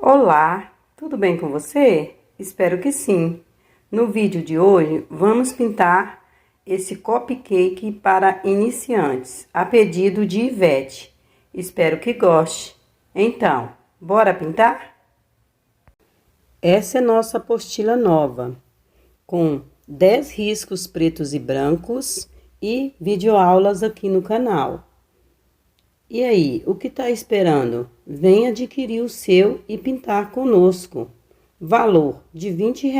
Olá, tudo bem com você? Espero que sim. No vídeo de hoje, vamos pintar esse cupcake para iniciantes, a pedido de Ivete. Espero que goste. Então, bora pintar? Essa é nossa apostila nova, com 10 riscos pretos e brancos e videoaulas aqui no canal. E aí, o que está esperando? Vem adquirir o seu e pintar conosco. Valor de R$ 20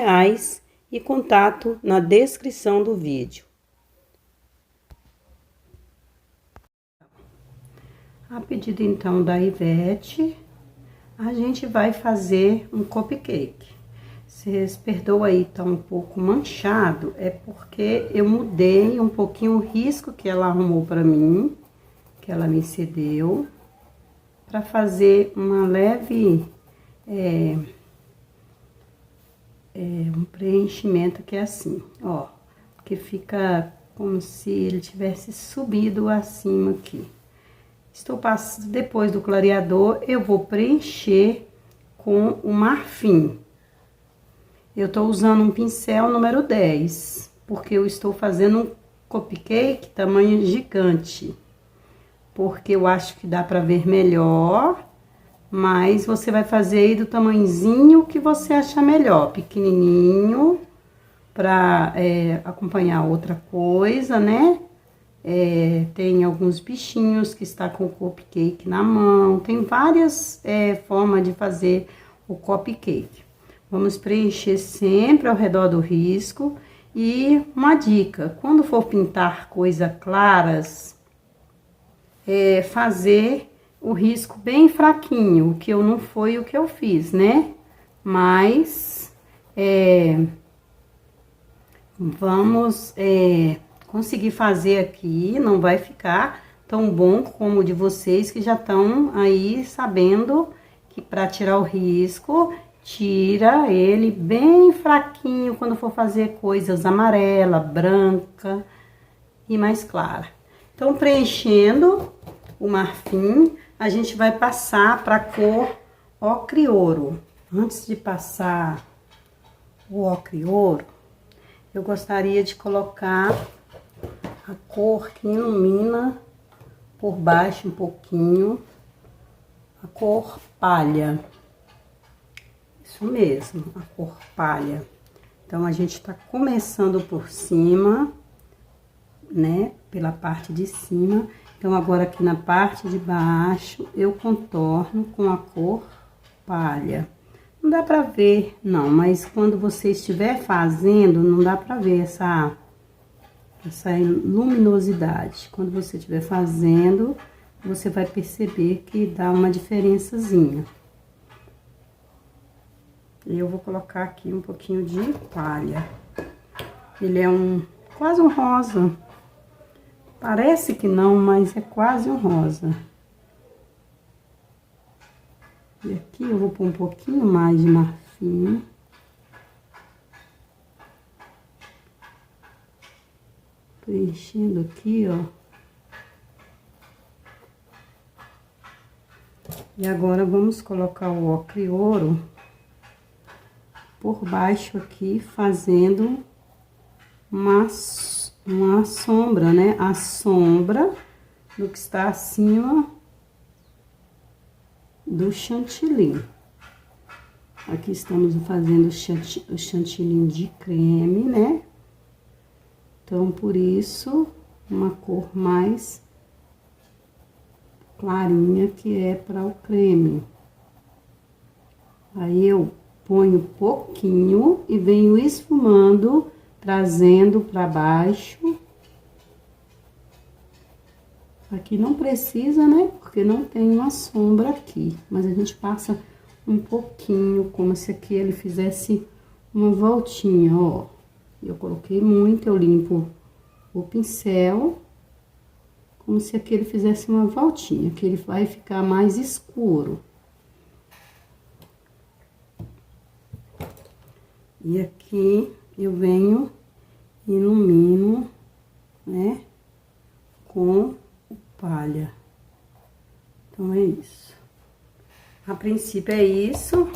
e contato na descrição do vídeo. A pedido então da Ivete, a gente vai fazer um cupcake. Vocês perdoam aí, tá um pouco manchado, é porque eu mudei um pouquinho o risco que ela arrumou para mim, que ela me cedeu, para fazer uma leve um preenchimento que é assim, ó, que fica como se ele tivesse subido acima aqui. Estou passando, depois do clareador, eu vou preencher com o marfim. Eu tô usando um pincel número 10, porque eu estou fazendo um cupcake tamanho gigante. Porque eu acho que dá pra ver melhor, mas você vai fazer aí do tamanhozinho que você achar melhor, pequenininho, pra acompanhar outra coisa, né? Tem alguns bichinhos que está com o cupcake na mão, tem várias formas de fazer o cupcake. Vamos preencher sempre ao redor do risco. E uma dica, quando for pintar coisas claras, fazer o risco bem fraquinho, que eu não foi o que eu fiz, né? Mas, vamos conseguir fazer aqui, não vai ficar tão bom como o de vocês que já estão aí sabendo que para tirar o risco, tira ele bem fraquinho quando for fazer coisas amarela, branca e mais clara. Então, preenchendo o marfim, a gente vai passar para a cor ocre ouro. Antes de passar o ocre ouro, eu gostaria de colocar a cor que ilumina por baixo um pouquinho, a cor palha. Isso mesmo, a cor palha. Então, a gente tá começando por cima, né, pela parte de cima. Então, agora aqui na parte de baixo, eu contorno com a cor palha. Não dá pra ver, não, mas quando você estiver fazendo, não dá pra ver essa luminosidade. Quando você estiver fazendo, você vai perceber que dá uma diferençazinha. E eu vou colocar aqui um pouquinho de palha. Ele é quase um rosa. Parece que não, mas é quase um rosa. E aqui eu vou pôr um pouquinho mais de marfim. Preenchendo aqui, ó. E agora, vamos colocar o ocre ouro por baixo aqui, fazendo uma sombra, né? A sombra do que está acima do chantilly. Aqui estamos fazendo o chantilly de creme, né? Então, por isso, uma cor mais clarinha, que é para o creme. Aí, eu ponho pouquinho e venho esfumando, trazendo para baixo. Aqui não precisa, né? Porque não tem uma sombra aqui. Mas a gente passa um pouquinho, como se aqui ele fizesse uma voltinha, ó. Eu coloquei muito, eu limpo o pincel, como se aqui ele fizesse uma voltinha, que ele vai ficar mais escuro. E aqui eu venho, ilumino, né, com o palha. Então, é isso. A princípio é isso.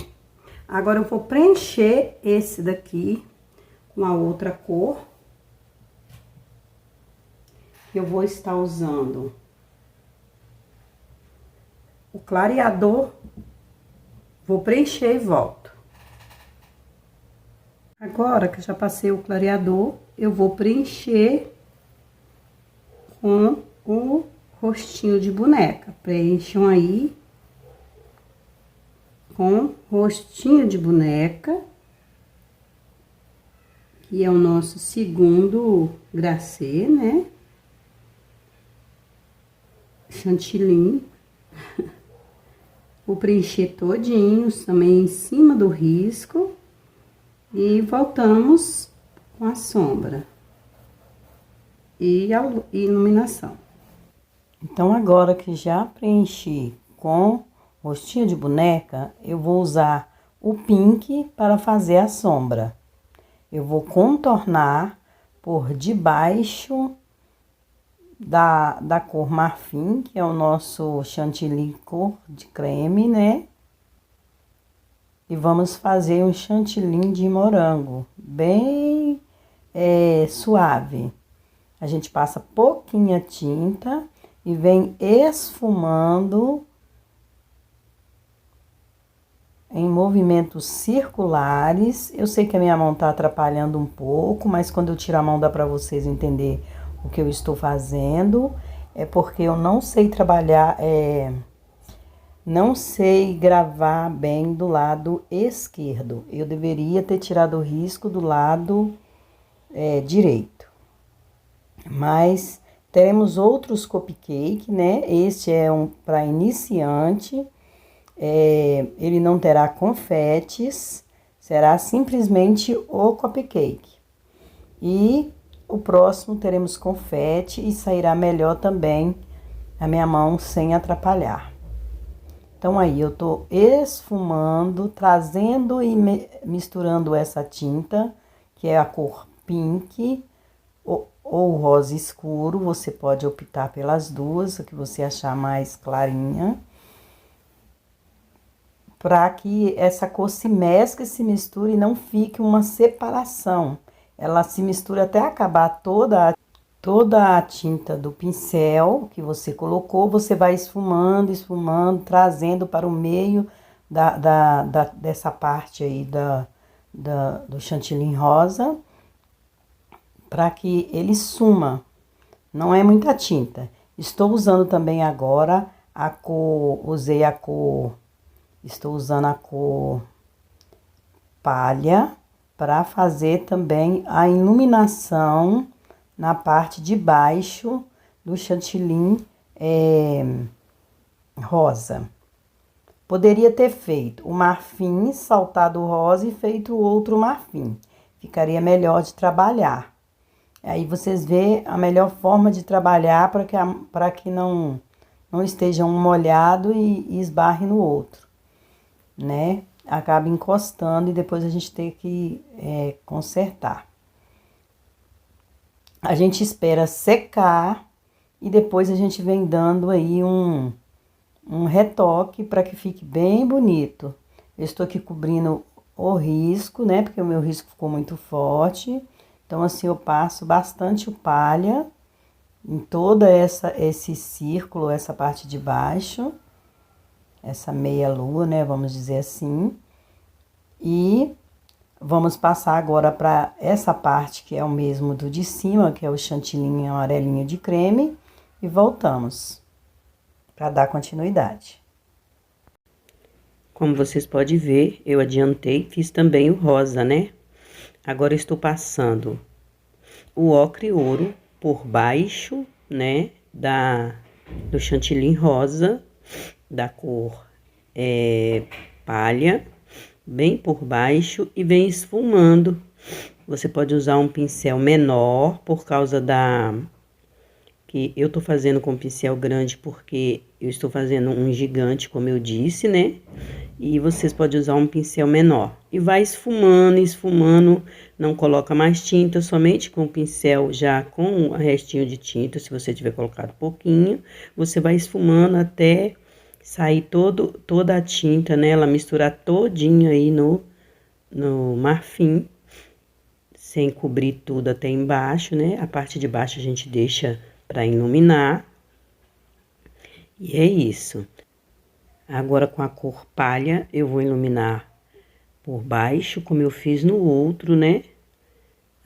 Agora eu vou preencher esse daqui com a outra cor. Eu vou estar usando o clareador. Vou preencher e volto. Agora que eu já passei o clareador, eu vou preencher com o rostinho de boneca. Preencham aí com rostinho de boneca, que é o nosso segundo glacê, né? Chantilly. Vou preencher todinhos também em cima do risco. E voltamos com a sombra e a iluminação. Então, agora que já preenchi com rostinho de boneca, eu vou usar o pink para fazer a sombra. Eu vou contornar por debaixo da cor marfim, que é o nosso chantilly cor de creme, né? E vamos fazer um chantilly de morango, bem suave. A gente passa pouquinha tinta e vem esfumando em movimentos circulares. Eu sei que a minha mão tá atrapalhando um pouco, mas quando eu tiro a mão dá para vocês entender o que eu estou fazendo. É porque eu não sei trabalhar, não sei gravar bem do lado esquerdo. Eu deveria ter tirado o risco do lado direito. Mas teremos outros cupcake, né? Este é um para iniciante. Ele não terá confetes, será simplesmente o cupcake. E o próximo teremos confete e sairá melhor também a minha mão sem atrapalhar. Então, aí, eu tô esfumando, trazendo e misturando essa tinta, que é a cor pink ou rosa escuro. Você pode optar pelas duas, a que você achar mais clarinha. Para que essa cor se mescle, se misture e não fique uma separação. Ela se mistura até acabar toda a tinta do pincel que você colocou, você vai esfumando, trazendo para o meio dessa parte aí do chantilly rosa, para que ele suma. Não é muita tinta. Estou usando também agora a cor, estou usando a cor palha para fazer também a iluminação na parte de baixo do chantilly rosa. Poderia ter feito o marfim, saltado o rosa e feito o outro marfim. Ficaria melhor de trabalhar. Aí vocês vê a melhor forma de trabalhar para que não esteja um molhado e esbarre no outro, né? Acaba encostando e depois a gente tem que consertar. A gente espera secar e depois a gente vem dando aí um retoque para que fique bem bonito. Eu estou aqui cobrindo o risco, né? Porque o meu risco ficou muito forte. Então, assim, eu passo bastante o palha em toda esse círculo, essa parte de baixo. Essa meia lua, né? Vamos dizer assim. E vamos passar agora para essa parte que é o mesmo do de cima, que é o chantilly amarelinho de creme. E voltamos para dar continuidade. Como vocês podem ver, eu adiantei, fiz também o rosa, né? Agora eu estou passando o ocre ouro por baixo, né? Do chantilly rosa, da cor palha, bem por baixo e vem esfumando. Você pode usar um pincel menor por causa que eu tô fazendo com pincel grande porque eu estou fazendo um gigante, como eu disse, né? E vocês podem usar um pincel menor. E vai esfumando, não coloca mais tinta, somente com o pincel já com o restinho de tinta, se você tiver colocado pouquinho, você vai esfumando até sair toda a tinta, né? Ela misturar todinho aí no marfim, sem cobrir tudo até embaixo, né? A parte de baixo a gente deixa para iluminar. E é isso. Agora com a cor palha eu vou iluminar por baixo, como eu fiz no outro, né?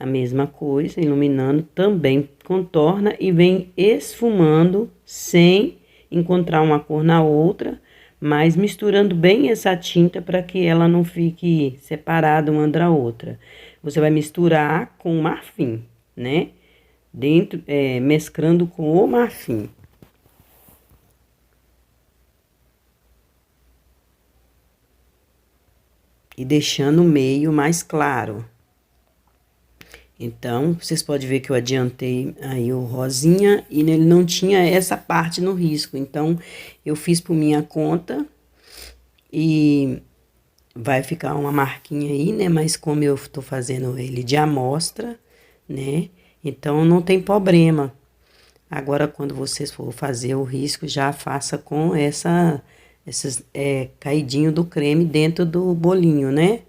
A mesma coisa, iluminando, também contorna e vem esfumando sem encontrar uma cor na outra, mas misturando bem essa tinta para que ela não fique separada uma da outra. Você vai misturar com o marfim, né? Dentro, mesclando com o marfim. E deixando o meio mais claro. Então, vocês podem ver que eu adiantei aí o rosinha e ele não tinha essa parte no risco. Então, eu fiz por minha conta e vai ficar uma marquinha aí, né? Mas como eu tô fazendo ele de amostra, né? Então, não tem problema. Agora, quando vocês for fazer o risco, já faça com esses caidinho do creme dentro do bolinho, né?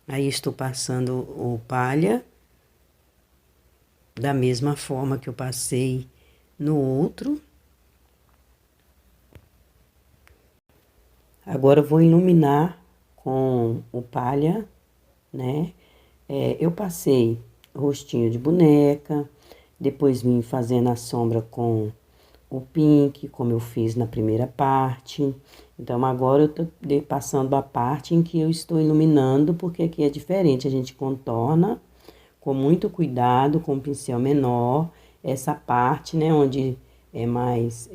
Aí, estou passando o palha, da mesma forma que eu passei no outro. Agora, eu vou iluminar com o palha, né? Eu passei rostinho de boneca, depois vim fazendo a sombra com o pink, como eu fiz na primeira parte. Então, agora eu tô passando a parte em que eu estou iluminando, porque aqui é diferente, a gente contorna com muito cuidado, com um pincel menor, essa parte, né, onde é mais,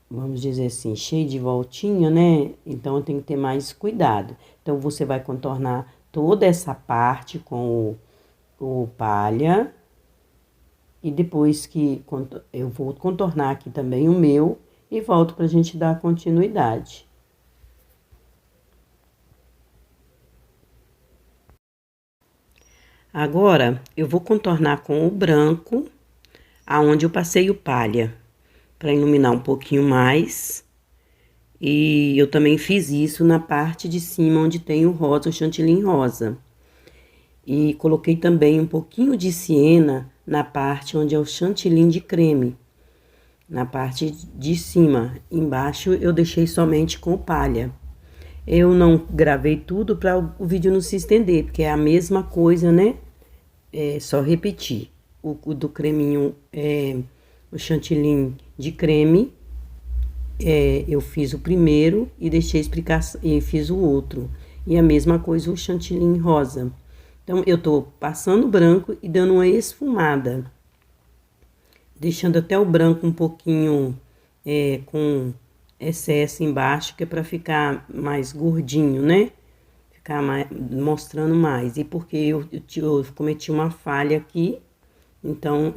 vamos dizer assim, cheio de voltinha, né, então tem que ter mais cuidado. Então, você vai contornar toda essa parte com o palha, e depois que eu vou contornar aqui também o meu e volto pra gente dar continuidade. Agora, eu vou contornar com o branco, aonde eu passei o palha, para iluminar um pouquinho mais. E eu também fiz isso na parte de cima, onde tem o rosa, o chantilly rosa. E coloquei também um pouquinho de siena na parte onde é o chantilly de creme. Na parte de cima, embaixo eu deixei somente com palha. Eu não gravei tudo para o vídeo não se estender, porque é a mesma coisa, né? É só repetir. O do creminho, o chantilly de creme, eu fiz o primeiro e deixei explicar e fiz o outro. E a mesma coisa o chantilly rosa. Então, eu tô passando branco e dando uma esfumada. Deixando até o branco um pouquinho com excesso embaixo, que é para ficar mais gordinho, né? Ficar mostrando mais. E porque eu cometi uma falha aqui, então,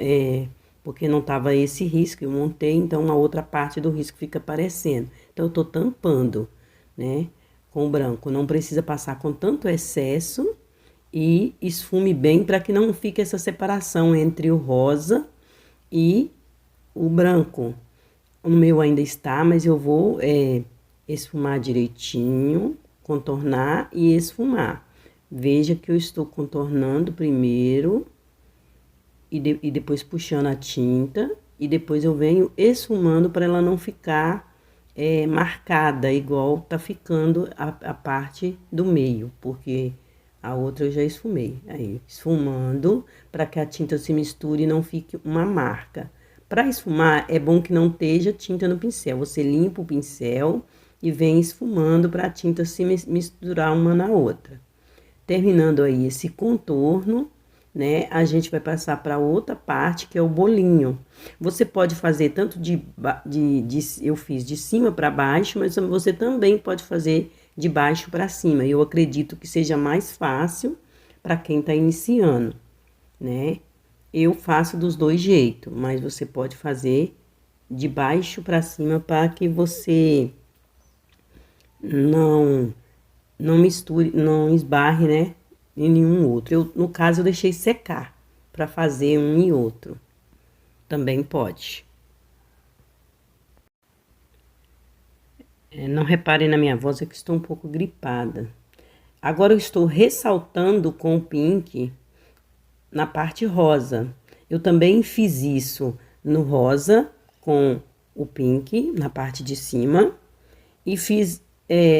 porque não tava esse risco, eu montei, então a outra parte do risco fica aparecendo. Então, eu tô tampando, né? Com o branco. Não precisa passar com tanto excesso e esfume bem para que não fique essa separação entre o rosa e o branco. O meu ainda está, mas eu vou esfumar direitinho, contornar e esfumar. Veja que eu estou contornando primeiro e depois puxando a tinta e depois eu venho esfumando para ela não ficar marcada, igual tá ficando a parte do meio, porque a outra eu já esfumei. Aí, esfumando para que a tinta se misture e não fique uma marca. Para esfumar, é bom que não esteja tinta no pincel. Você limpa o pincel e vem esfumando para a tinta se misturar uma na outra. Terminando aí esse contorno, né? A gente vai passar para outra parte, que é o bolinho. Você pode fazer tanto eu fiz de cima para baixo, mas você também pode fazer de baixo para cima. Eu acredito que seja mais fácil para quem está iniciando, né? Eu faço dos dois jeitos, mas você pode fazer de baixo para cima para que você não misture, não esbarre, né, em nenhum outro. No caso, eu deixei secar para fazer um e outro. Também pode. Não reparem na minha voz, é que estou um pouco gripada. Agora eu estou ressaltando com o pink na parte rosa. Eu também fiz isso no rosa com o pink na parte de cima e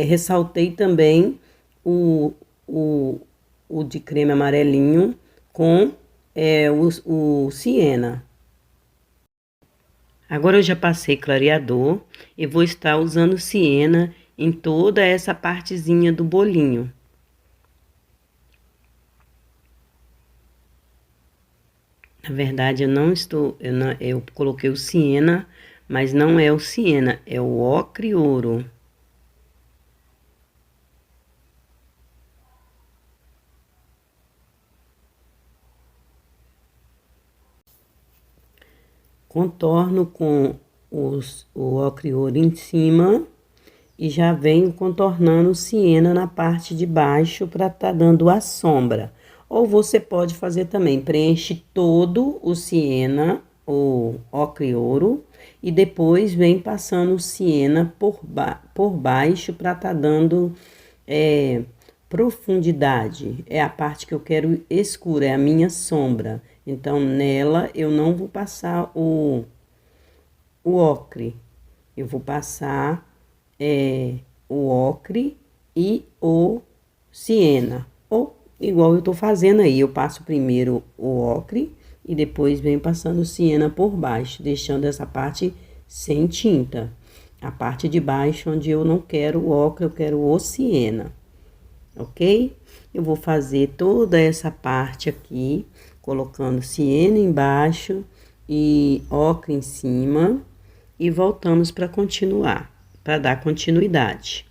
ressaltei também o, o de creme amarelinho com o siena. Agora eu já passei clareador e vou estar usando siena em toda essa partezinha do bolinho. Na verdade, eu coloquei o siena, mas não é o siena, é o ocre ouro. Contorno com o ocre ouro em cima e já venho contornando o siena na parte de baixo para tá dando a sombra. Ou você pode fazer também, preenche todo o siena, o ocre ouro, e depois vem passando o siena por baixo para tá dando profundidade. É a parte que eu quero escura, é a minha sombra. Então, nela eu não vou passar o ocre, eu vou passar o ocre e o siena. Ou igual eu tô fazendo aí, eu passo primeiro o ocre e depois venho passando o siena por baixo, deixando essa parte sem tinta. A parte de baixo onde eu não quero o ocre, eu quero o siena, ok? Eu vou fazer toda essa parte aqui, colocando siena embaixo e ocre em cima e voltamos para continuar, para dar continuidade.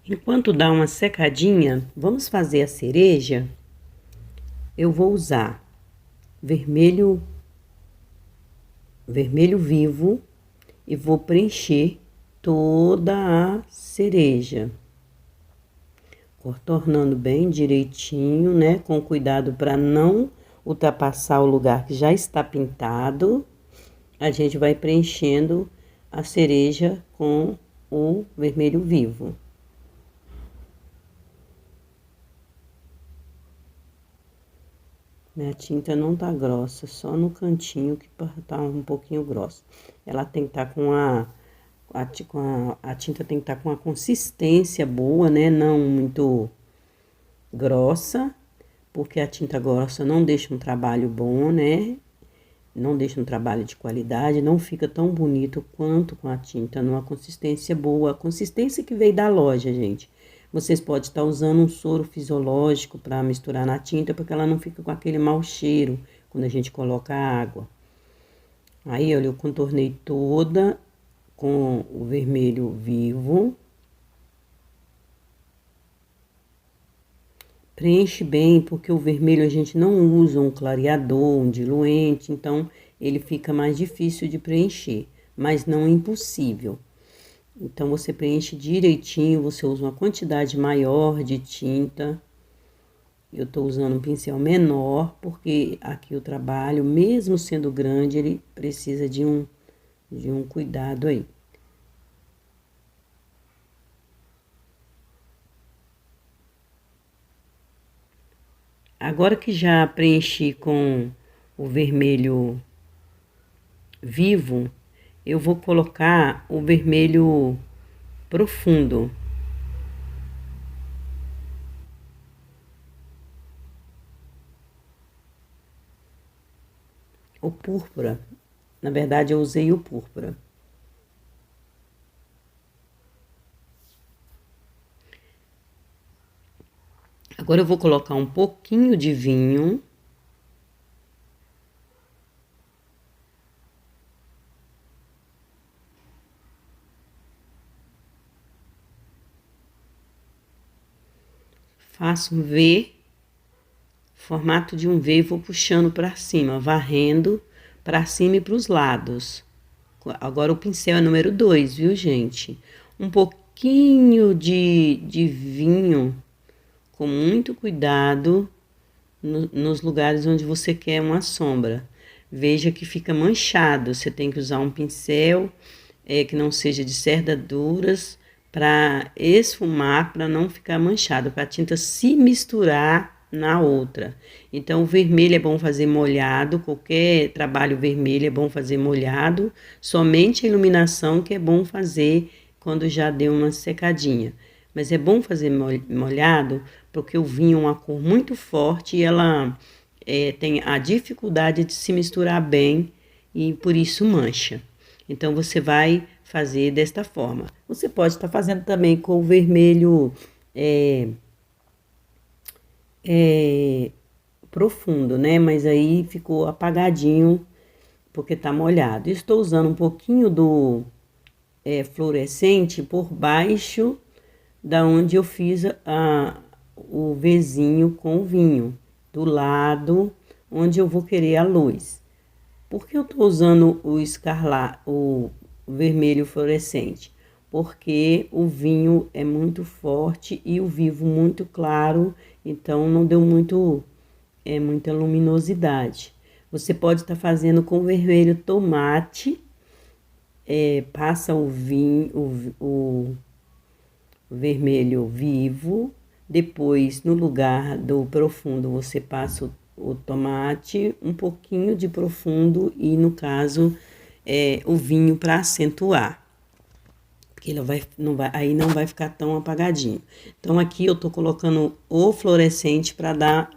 Enquanto dá uma secadinha, vamos fazer a cereja. Eu vou usar vermelho vivo e vou preencher toda a cereja, contornando bem direitinho, né? Com cuidado para não ultrapassar o lugar que já está pintado. A gente vai preenchendo a cereja com o vermelho vivo. A tinta não tá grossa, só no cantinho que tá um pouquinho grossa. Ela tem que estar com a tinta tem que estar com a consistência boa, né? Não muito grossa, porque a tinta grossa não deixa um trabalho bom, né? Não deixa um trabalho de qualidade, não fica tão bonito quanto com a tinta numa consistência boa. A consistência que veio da loja, gente. Vocês podem estar usando um soro fisiológico para misturar na tinta, porque ela não fica com aquele mau cheiro quando a gente coloca a água. Aí, olha, eu contornei toda com o vermelho vivo. Preenche bem, porque o vermelho a gente não usa um clareador, um diluente, então ele fica mais difícil de preencher, mas não impossível. Então, você preenche direitinho, você usa uma quantidade maior de tinta. Eu tô usando um pincel menor, porque aqui o trabalho, mesmo sendo grande, ele precisa de um cuidado aí. Agora que já preenchi com o vermelho vivo, eu vou colocar o vermelho profundo. O púrpura. Na verdade, eu usei o púrpura. Agora eu vou colocar um pouquinho de vinho. Faço um V, formato de um V, e vou puxando para cima, varrendo para cima e para os lados. Agora o pincel é número 2, viu, gente? Um pouquinho de vinho, com muito cuidado, nos lugares onde você quer uma sombra. Veja que fica manchado, você tem que usar um pincel que não seja de cerdas duras para esfumar, para não ficar manchado, para a tinta se misturar na outra. Então, o vermelho é bom fazer molhado, qualquer trabalho vermelho é bom fazer molhado, somente a iluminação que é bom fazer quando já deu uma secadinha. Mas é bom fazer molhado porque o vinho é uma cor muito forte e ela tem a dificuldade de se misturar bem e por isso mancha. Então, você vai fazer desta forma. Você pode estar fazendo também com o vermelho profundo, né? Mas aí ficou apagadinho porque tá molhado. Estou usando um pouquinho do fluorescente por baixo da onde eu fiz o Vzinho com o vinho, do lado onde eu vou querer a luz. Por que eu tô usando o vermelho fluorescente? Porque o vinho é muito forte e o vivo muito claro, então não deu muita luminosidade. Você pode estar fazendo com vermelho tomate, passa o vinho, o vermelho vivo, depois no lugar do profundo você passa o tomate, um pouquinho de profundo e no caso o vinho para acentuar. Porque aí não vai ficar tão apagadinho. Então aqui eu tô colocando o fluorescente para dar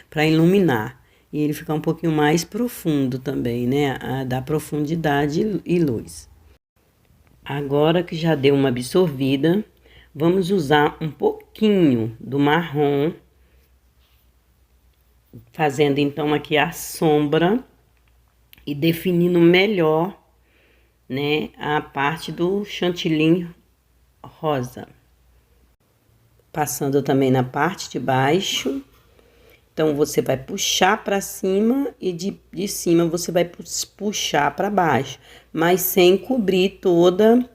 para iluminar e ele ficar um pouquinho mais profundo também, né? Dar profundidade e luz. Agora que já deu uma absorvida, vamos usar um pouquinho do marrom, fazendo então aqui a sombra e definindo melhor, né, a parte do chantilly rosa. Passando também na parte de baixo. Então, você vai puxar para cima e de cima você vai puxar para baixo, mas sem cobrir toda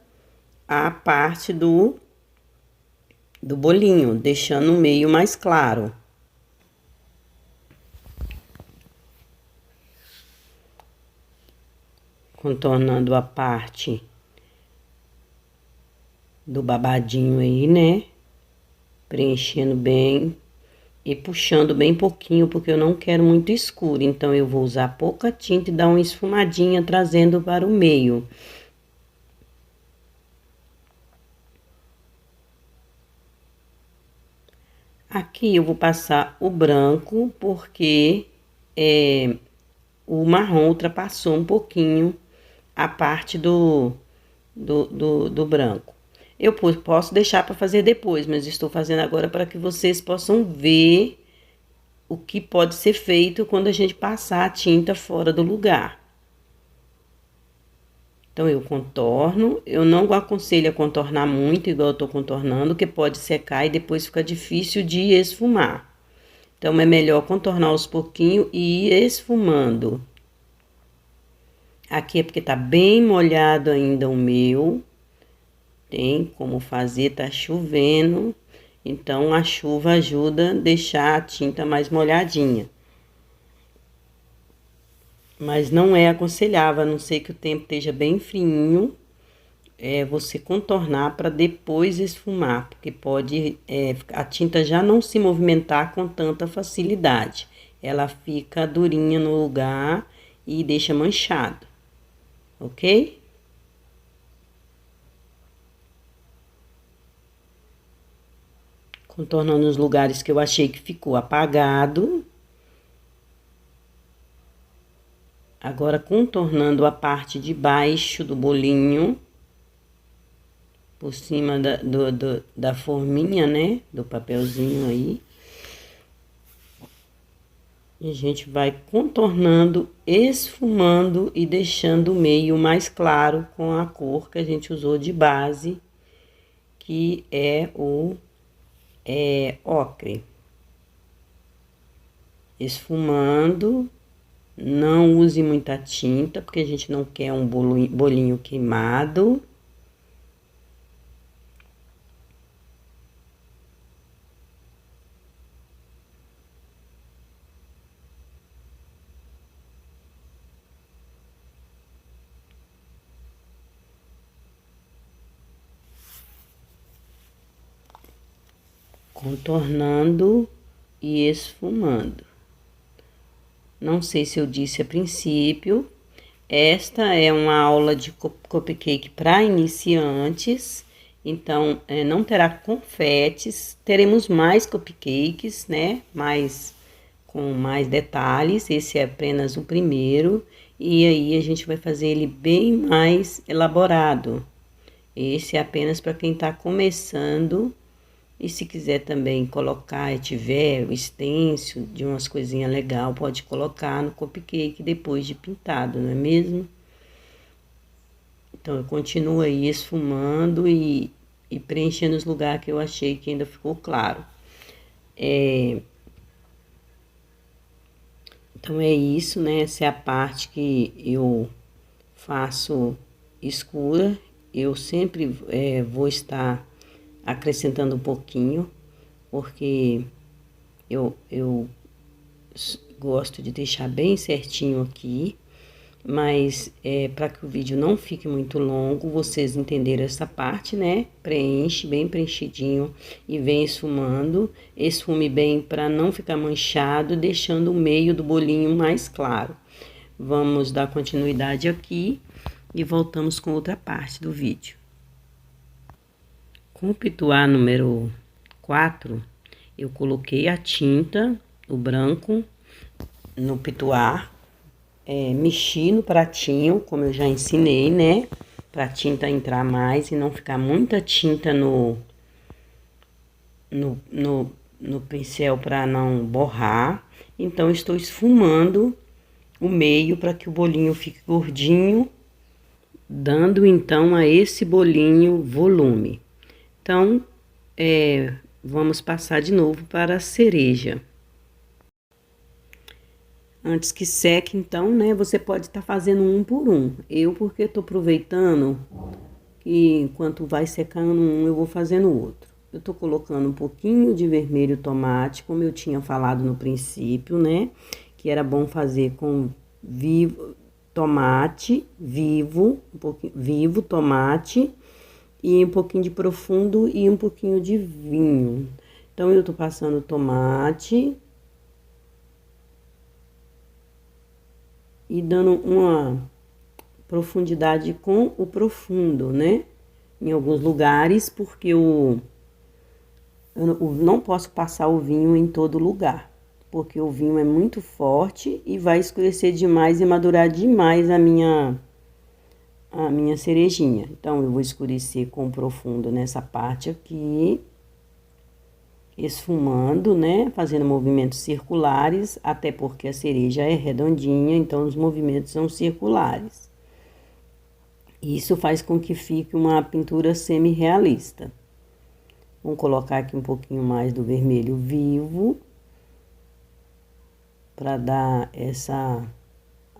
a parte do bolinho, deixando o meio mais claro. Contornando a parte do babadinho aí, né? Preenchendo bem e puxando bem pouquinho, porque eu não quero muito escuro. Então, eu vou usar pouca tinta e dar uma esfumadinha, trazendo para o meio. Aqui eu vou passar o branco, porque o marrom ultrapassou um pouquinho a parte do branco. Eu posso deixar para fazer depois, mas estou fazendo agora para que vocês possam ver o que pode ser feito quando a gente passar a tinta fora do lugar. Então, eu contorno. Eu não aconselho a contornar muito, igual eu tô contornando, que pode secar e depois fica difícil de esfumar. Então, é melhor contornar aos pouquinhos e ir esfumando. Aqui é porque tá bem molhado ainda o meu. Tem como fazer, tá chovendo. Então, a chuva ajuda a deixar a tinta mais molhadinha. Mas não é aconselhável, a não ser que o tempo esteja bem friinho, você contornar para depois esfumar, porque pode a tinta já não se movimentar com tanta facilidade. Ela fica durinha no lugar e deixa manchado, ok? Contornando os lugares que eu achei que ficou apagado. Agora, contornando a parte de baixo do bolinho, por cima da forminha, né? Do papelzinho aí. E a gente vai contornando, esfumando e deixando o meio mais claro com a cor que a gente usou de base, que é o ocre. Esfumando. Não use muita tinta, porque a gente não quer um bolinho queimado. contornando e esfumando. Não sei se eu disse a princípio, esta é uma aula de cupcake para iniciantes, então não terá confetes, teremos mais cupcakes, né? Com mais detalhes, esse é apenas o primeiro, e aí a gente vai fazer ele bem mais elaborado. Esse é apenas para quem está começando. E se quiser também colocar e tiver o stencil de umas coisinhas legais, pode colocar no cupcake depois de pintado, não é mesmo? Então, eu continuo aí esfumando e preenchendo os lugares que eu achei que ainda ficou claro. Então, é isso, né? Essa é a parte que eu faço escura. Eu sempre vou estar acrescentando um pouquinho, porque eu gosto de deixar bem certinho aqui, mas para que o vídeo não fique muito longo, vocês entenderam essa parte, né? Preenche bem preenchidinho e vem esfumando. Esfume bem para não ficar manchado, deixando o meio do bolinho mais claro. Vamos dar continuidade aqui e voltamos com outra parte do vídeo. Com o pituá número 4, eu coloquei a tinta, o branco, no pituá, mexi no pratinho, como eu já ensinei, né? Pra tinta entrar mais e não ficar muita tinta no pincel para não borrar. Então, estou esfumando o meio para que o bolinho fique gordinho, dando então a esse bolinho volume. Então, vamos passar de novo para a cereja. Antes que seque, então, né, você pode estar fazendo um por um. Porque estou aproveitando que enquanto vai secando um, eu vou fazendo o outro. Eu tô colocando um pouquinho de vermelho tomate, como eu tinha falado no princípio, né, que era bom fazer com tomate vivo, vivo tomate, e um pouquinho de profundo e um pouquinho de vinho. Então, eu tô passando tomate e dando uma profundidade com o profundo, né? Em alguns lugares, porque eu não posso passar o vinho em todo lugar, porque o vinho é muito forte e vai escurecer demais e madurar demais a minha cerejinha. Então, eu vou escurecer com profundo nessa parte aqui, esfumando, né? Fazendo movimentos circulares, até porque a cereja é redondinha, então os movimentos são circulares. Isso faz com que fique uma pintura semi-realista. Vamos colocar aqui um pouquinho mais do vermelho vivo, para dar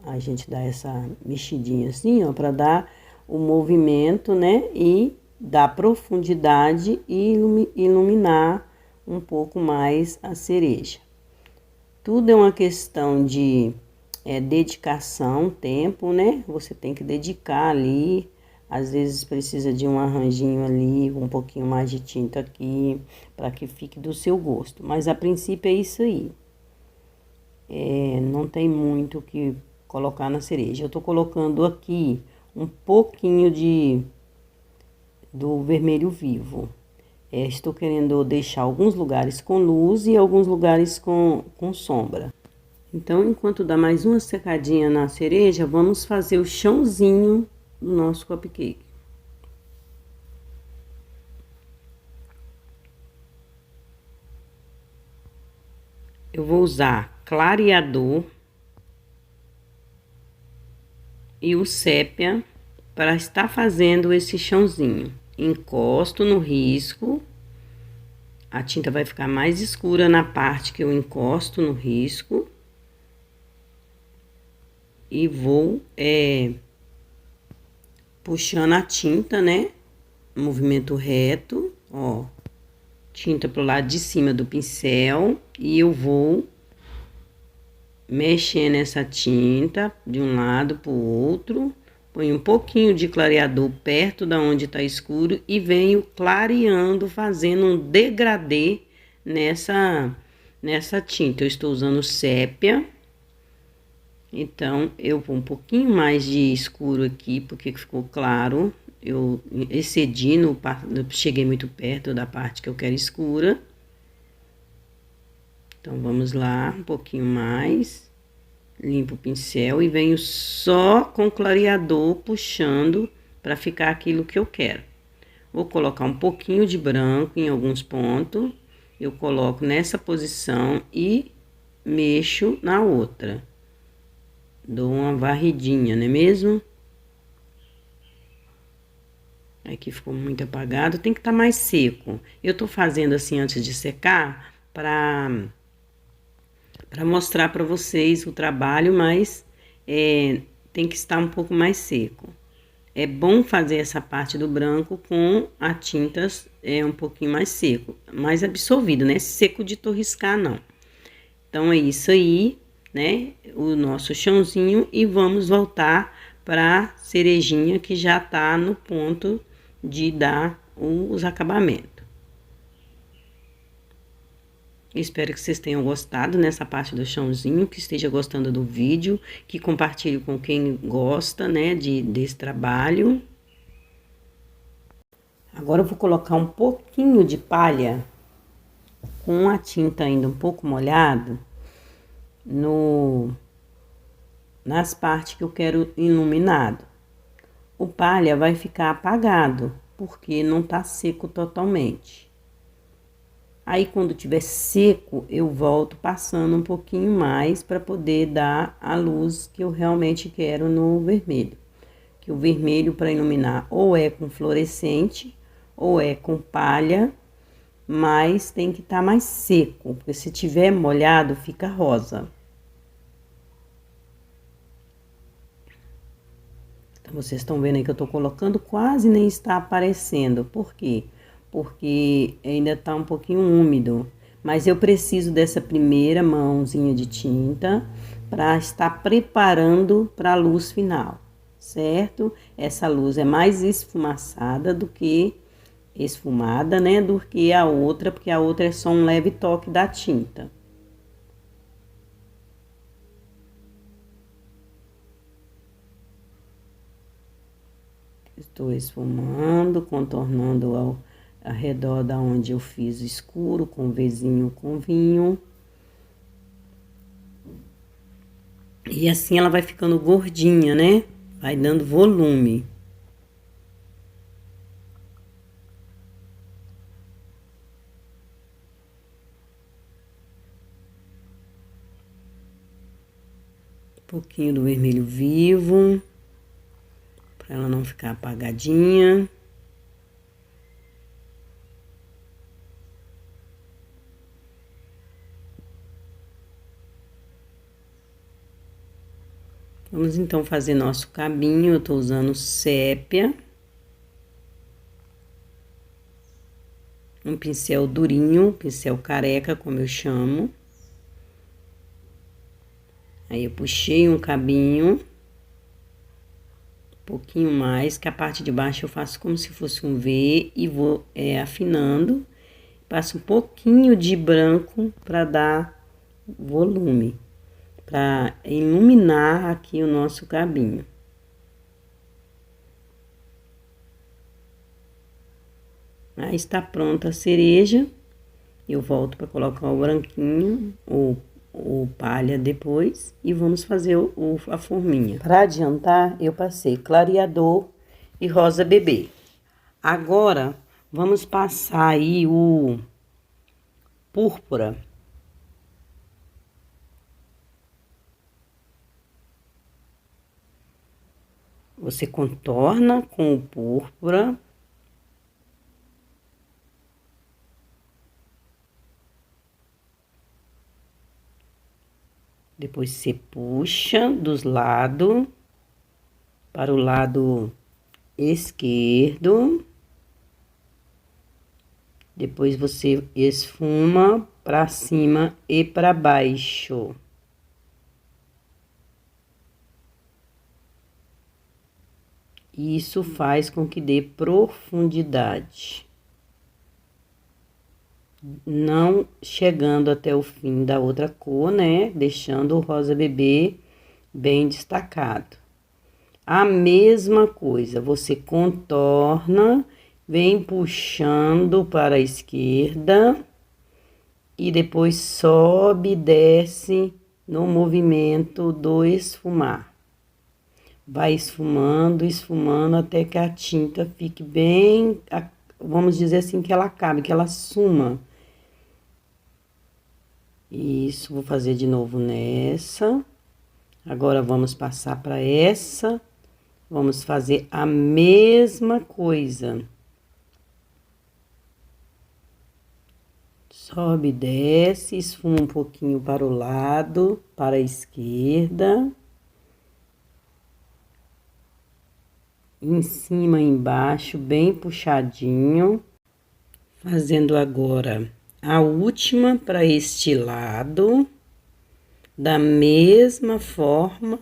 a gente dá essa mexidinha assim, ó, para dar o movimento, né, e dar profundidade e iluminar um pouco mais a cereja. Tudo é uma questão de dedicação, tempo, né? Você tem que dedicar ali, às vezes precisa de um arranjinho ali, um pouquinho mais de tinta aqui, para que fique do seu gosto. Mas a princípio é isso aí. Não tem muito o que colocar na cereja. Eu tô colocando aqui um pouquinho do vermelho vivo. Estou querendo deixar alguns lugares com luz e alguns lugares com sombra. Então, enquanto dá mais uma secadinha na cereja, vamos fazer o chãozinho do nosso cupcake. Eu vou usar clareador e o sépia para estar fazendo esse chãozinho. Encosto no risco, a tinta vai ficar mais escura na parte que eu encosto no risco. E vou puxando a tinta, né? Movimento reto, ó. Tinta pro lado de cima do pincel. E eu vou mexendo essa tinta de um lado pro outro. Põe um pouquinho de clareador perto da onde tá escuro e venho clareando, fazendo um degradê nessa tinta. Eu estou usando sépia. Então, eu vou um pouquinho mais de escuro aqui, porque ficou claro. Eu excedi, eu cheguei muito perto da parte que eu quero escura. Então, vamos lá, um pouquinho mais. Limpo o pincel e venho só com clareador puxando para ficar aquilo que eu quero. Vou colocar um pouquinho de branco em alguns pontos. Eu coloco nessa posição e mexo na outra. Dou uma varridinha, não é mesmo? Aqui ficou muito apagado, tem que estar mais seco. Eu tô fazendo assim antes de secar para mostrar para vocês o trabalho, mas tem que estar um pouco mais seco. É bom fazer essa parte do branco com a tinta um pouquinho mais seco, mais absorvido, né? Seco de torriscar, não. Então, é isso aí, né? O nosso chãozinho e vamos voltar para cerejinha que já tá no ponto de dar os acabamentos. Espero que vocês tenham gostado nessa parte do chãozinho, que esteja gostando do vídeo, que compartilhe com quem gosta, né, desse trabalho. Agora eu vou colocar um pouquinho de palha, com a tinta ainda um pouco molhada, nas partes que eu quero iluminado. O palha vai ficar apagado, porque não tá seco totalmente. Aí, quando tiver seco, eu volto passando um pouquinho mais para poder dar a luz que eu realmente quero no vermelho. Que o vermelho para iluminar ou é com fluorescente ou é com palha, mas tem que estar mais seco, porque se tiver molhado, fica rosa. Então, vocês estão vendo aí que eu tô colocando, quase nem está aparecendo. Por quê? Porque ainda tá um pouquinho úmido, mas eu preciso dessa primeira mãozinha de tinta para estar preparando para a luz final, certo? Essa luz é mais esfumaçada do que esfumada, né, do que a outra, porque a outra é só um leve toque da tinta. Estou esfumando, contornando ao redor da onde eu fiz escuro, com vezinho com vinho. E assim ela vai ficando gordinha, né? Vai dando volume. Um pouquinho do vermelho vivo, para ela não ficar apagadinha. Vamos então fazer nosso cabinho. Eu tô usando sépia. Um pincel durinho, pincel careca, como eu chamo. Aí eu puxei um cabinho. Um pouquinho mais, que a parte de baixo eu faço como se fosse um V e vou afinando. Passo um pouquinho de branco para dar volume, para iluminar aqui o nosso cabinho. Aí está pronta a cereja. Eu volto para colocar o branquinho, o palha depois, e vamos fazer a forminha. Para adiantar, eu passei clareador e rosa bebê. Agora, vamos passar aí o púrpura. Você contorna com o púrpura. Depois você puxa dos lados para o lado esquerdo. Depois você esfuma para cima e para baixo. Isso faz com que dê profundidade. não chegando até o fim da outra cor, né? Deixando o rosa bebê bem destacado. A mesma coisa, você contorna, vem puxando para a esquerda e depois sobe e desce no movimento do esfumar. Vai esfumando, esfumando até que a tinta fique bem, vamos dizer assim, que ela acabe, que ela suma. Isso, vou fazer de novo nessa. Agora vamos passar para essa. Vamos fazer a mesma coisa. Sobe, desce, esfuma um pouquinho para o lado, para a esquerda. Em cima e embaixo, bem puxadinho. Fazendo agora a última para este lado. Da mesma forma.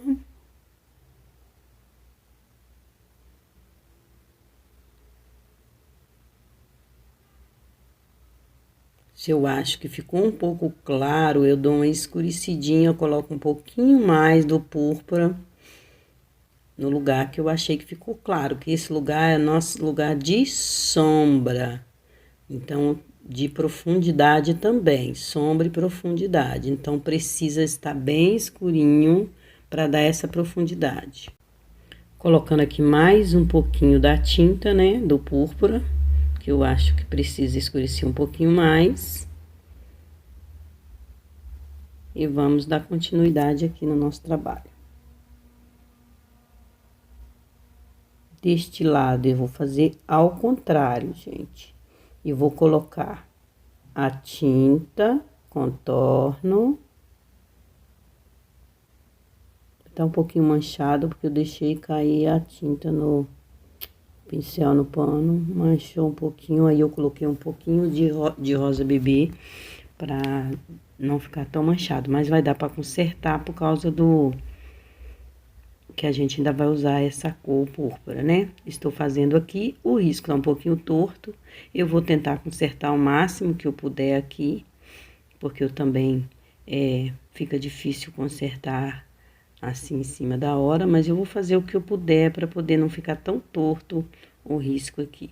Se eu acho que ficou um pouco claro, eu dou uma escurecidinha, eu coloco um pouquinho mais do púrpura no lugar que eu achei que ficou claro, que esse lugar é nosso lugar de sombra. Então, de profundidade também, sombra e profundidade. Então, precisa estar bem escurinho para dar essa profundidade. Colocando aqui mais um pouquinho da tinta, né, do púrpura, que eu acho que precisa escurecer um pouquinho mais. E vamos dar continuidade aqui no nosso trabalho. Deste lado, eu vou fazer ao contrário, gente. E vou colocar a tinta, contorno. Tá um pouquinho manchado, porque eu deixei cair a tinta no pincel no pano, manchou um pouquinho, aí eu coloquei um pouquinho de rosa bebê pra não ficar tão manchado, mas vai dar pra consertar por causa do que a gente ainda vai usar essa cor púrpura, né? Estou fazendo aqui, o risco tá um pouquinho torto, eu vou tentar consertar o máximo que eu puder aqui, porque eu também, fica difícil consertar assim em cima da hora, mas eu vou fazer o que eu puder para poder não ficar tão torto o risco aqui.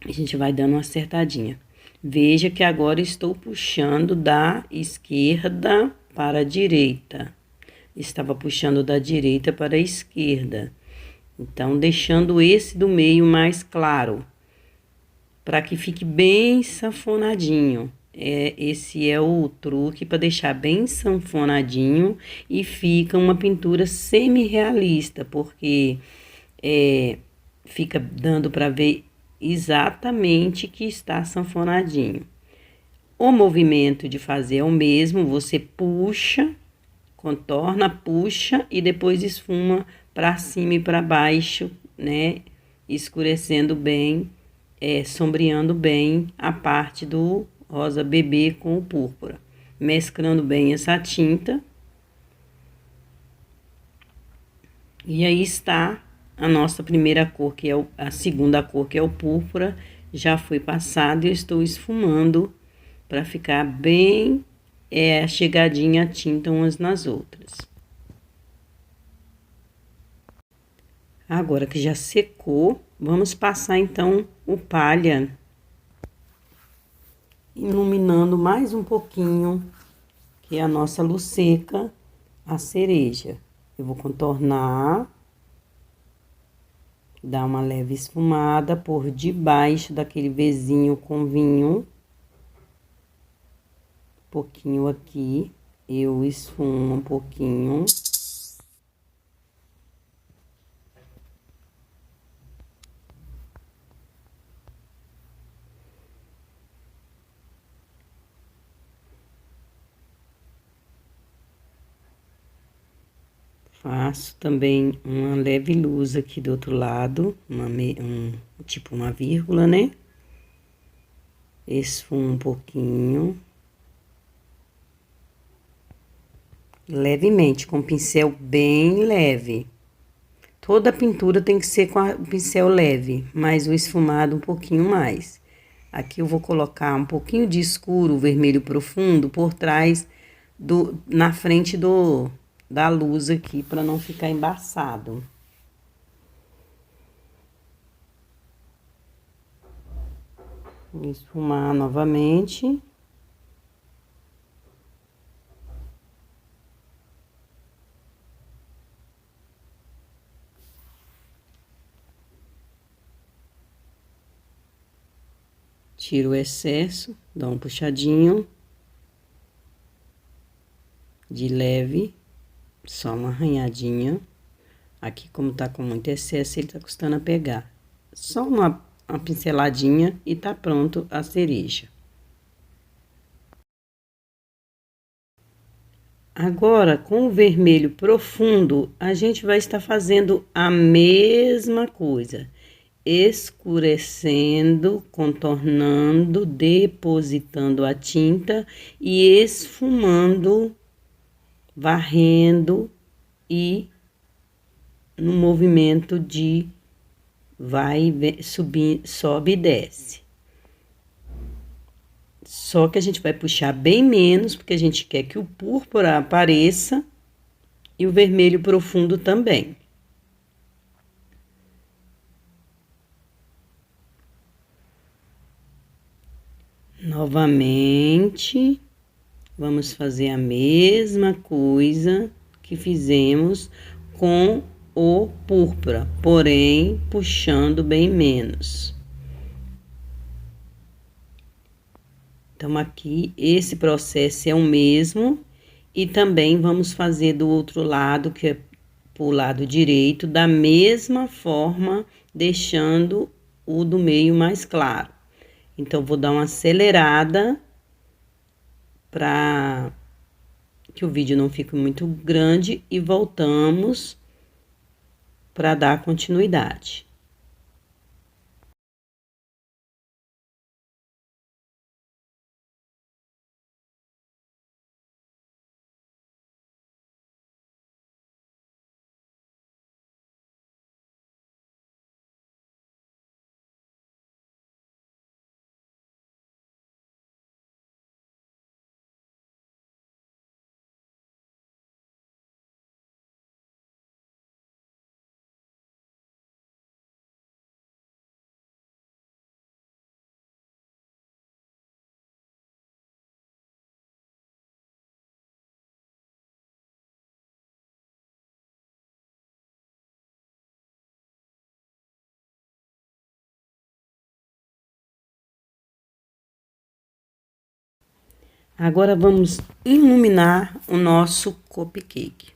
A gente vai dando uma acertadinha. Veja que agora estou puxando da esquerda para a direita. Estava puxando da direita para a esquerda. Então, deixando esse do meio mais claro, para que fique bem sanfonadinho. Esse é o truque para deixar bem sanfonadinho e fica uma pintura semi-realista, porque fica dando para ver exatamente que está sanfonadinho. O movimento de fazer é o mesmo, você puxa, contorna, puxa e depois esfuma para cima e para baixo, né? Escurecendo bem, sombreando bem a parte do rosa bebê com o púrpura. Mesclando bem essa tinta. E aí está a nossa primeira cor, que é a segunda cor, que é o púrpura. Já foi passado e eu estou esfumando para ficar bem chegadinha a tinta umas nas outras. Agora que já secou, vamos passar então o palha, iluminando mais um pouquinho, que é a nossa luz seca, a cereja. Eu vou contornar, dar uma leve esfumada por debaixo daquele vezinho com vinho. Um pouquinho aqui, eu esfumo um pouquinho. Faço também uma leve luz aqui do outro lado, tipo uma vírgula, né? Esfumo um pouquinho. Levemente, com o pincel bem leve. Toda pintura tem que ser com o pincel leve, mas o esfumado um pouquinho mais. Aqui eu vou colocar um pouquinho de escuro, vermelho profundo, por trás na frente da luz aqui, para não ficar embaçado. Vou esfumar novamente. Tiro o excesso, dá um puxadinho de leve, só uma arranhadinha. Aqui, como tá com muito excesso, ele tá custando a pegar. Só uma pinceladinha e tá pronto a cereja. Agora, com o vermelho profundo, a gente vai estar fazendo a mesma coisa. Escurecendo, contornando, depositando a tinta e esfumando, varrendo e no movimento de vai, subir, sobe e desce. Só que a gente vai puxar bem menos, porque a gente quer que o púrpura apareça e o vermelho profundo também. Novamente, vamos fazer a mesma coisa que fizemos com o púrpura, porém puxando bem menos. Então, aqui, esse processo é o mesmo, e também vamos fazer do outro lado, que é pro lado direito, da mesma forma, deixando o do meio mais claro. Então, vou dar uma acelerada para que o vídeo não fique muito grande e voltamos para dar continuidade. Agora vamos iluminar o nosso cupcake.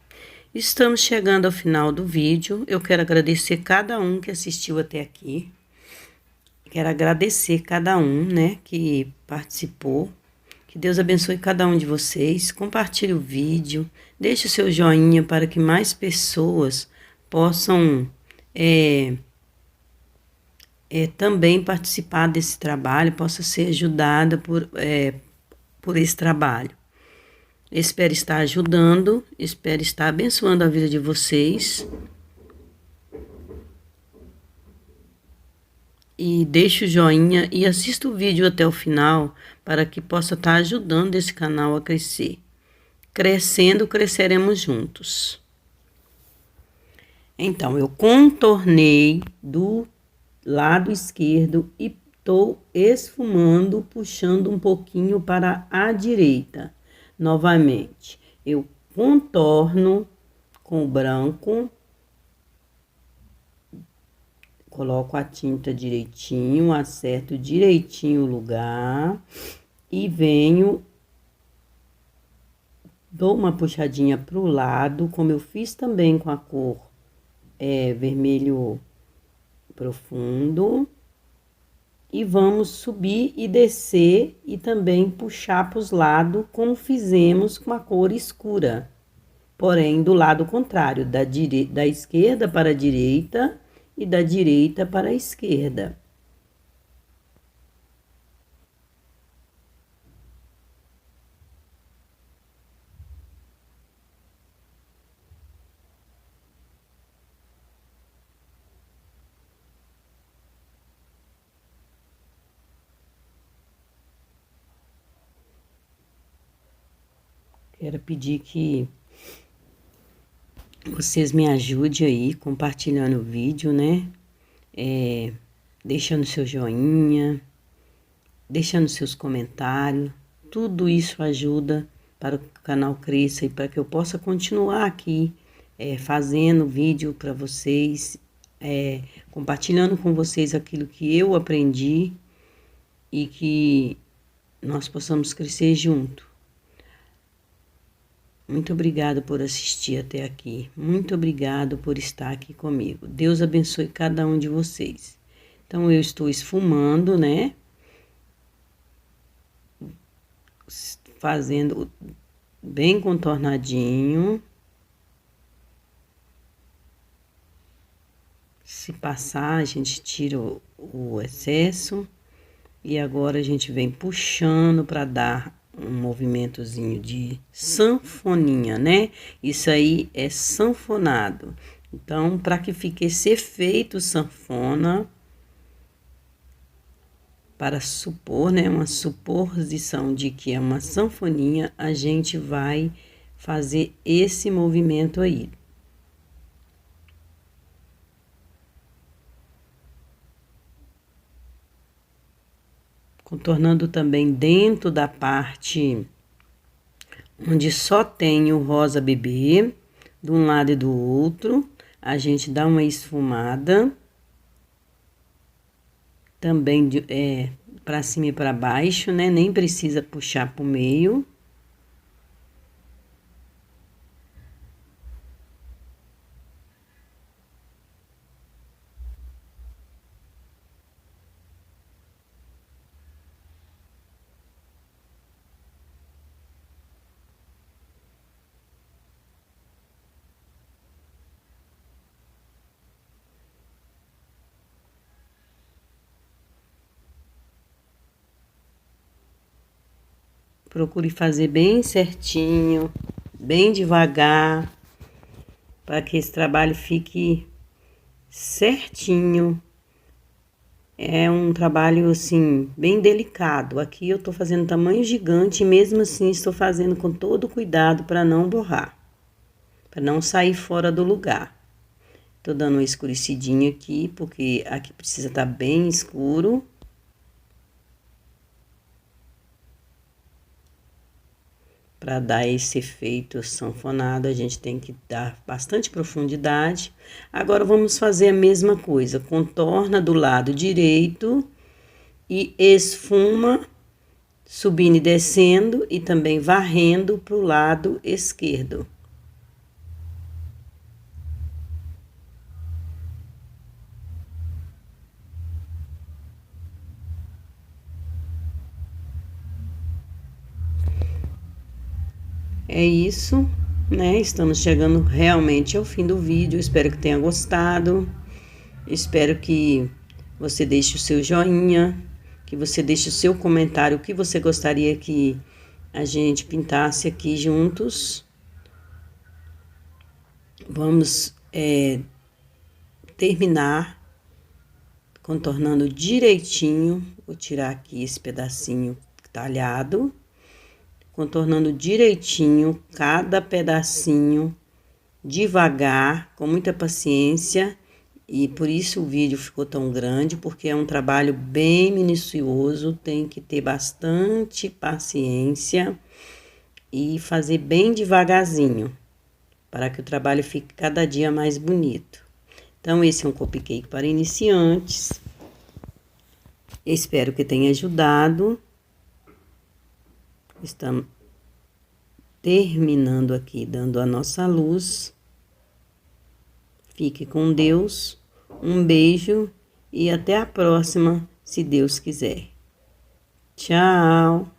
Estamos chegando ao final do vídeo. Eu quero agradecer cada um que assistiu até aqui. Quero agradecer cada um, né, que participou. Que Deus abençoe cada um de vocês. Compartilhe o vídeo. Deixe o seu joinha para que mais pessoas possam também participar desse trabalho, possa ser ajudada por esse trabalho. Espero estar ajudando, espero estar abençoando a vida de vocês. E deixe o joinha e assista o vídeo até o final para que possa estar ajudando esse canal a crescer. Crescendo, cresceremos juntos. Então, eu contornei do lado esquerdo e estou esfumando, puxando um pouquinho para a direita. Novamente, eu contorno com o branco, coloco a tinta direitinho, acerto direitinho o lugar e venho, dou uma puxadinha pro lado, como eu fiz também com a cor vermelho profundo. E vamos subir e descer e também puxar para os lados, como fizemos com a cor escura. Porém, do lado contrário, da esquerda para a direita e da direita para a esquerda. quero pedir que vocês me ajudem aí, compartilhando o vídeo, né? Deixando seu joinha, deixando seus comentários. Tudo isso ajuda para que o canal cresça e para que eu possa continuar aqui fazendo vídeo para vocês, compartilhando com vocês aquilo que eu aprendi e que nós possamos crescer junto. Muito obrigado por assistir até aqui. Muito obrigado por estar aqui comigo. Deus abençoe cada um de vocês. Então, eu estou esfumando, né? Fazendo bem contornadinho. Se passar, a gente tira o excesso. E agora a gente vem puxando para dar um movimentozinho de sanfoninha, né? Isso aí é sanfonado. Então, para que fique esse efeito sanfona, para supor, né, uma suposição de que é uma sanfoninha, a gente vai fazer esse movimento aí. Contornando também dentro da parte onde só tem o rosa bebê, de um lado e do outro, a gente dá uma esfumada, também para cima e para baixo, né? Nem precisa puxar pro meio. Procure fazer bem certinho, bem devagar, para que esse trabalho fique certinho. É um trabalho, assim, bem delicado. Aqui eu tô fazendo tamanho gigante e mesmo assim estou fazendo com todo cuidado para não borrar, para não sair fora do lugar. Tô dando uma escurecidinha aqui, porque aqui precisa estar bem escuro. Para dar esse efeito sanfonado, a gente tem que dar bastante profundidade. Agora, vamos fazer a mesma coisa. Contorna do lado direito e esfuma, subindo e descendo, e também varrendo para o lado esquerdo. É isso, né? Estamos chegando realmente ao fim do vídeo. Espero que tenha gostado. Espero que você deixe o seu joinha, que você deixe o seu comentário, o que você gostaria que a gente pintasse aqui juntos. Vamos terminar contornando direitinho. Vou tirar aqui esse pedacinho talhado. Contornando direitinho cada pedacinho, devagar, com muita paciência. E por isso o vídeo ficou tão grande, porque é um trabalho bem minucioso, tem que ter bastante paciência e fazer bem devagarzinho, para que o trabalho fique cada dia mais bonito. Então, esse é um cupcake para iniciantes. Espero que tenha ajudado. Estamos terminando aqui, dando a nossa luz. Fique com Deus. Um beijo e até a próxima, se Deus quiser. Tchau!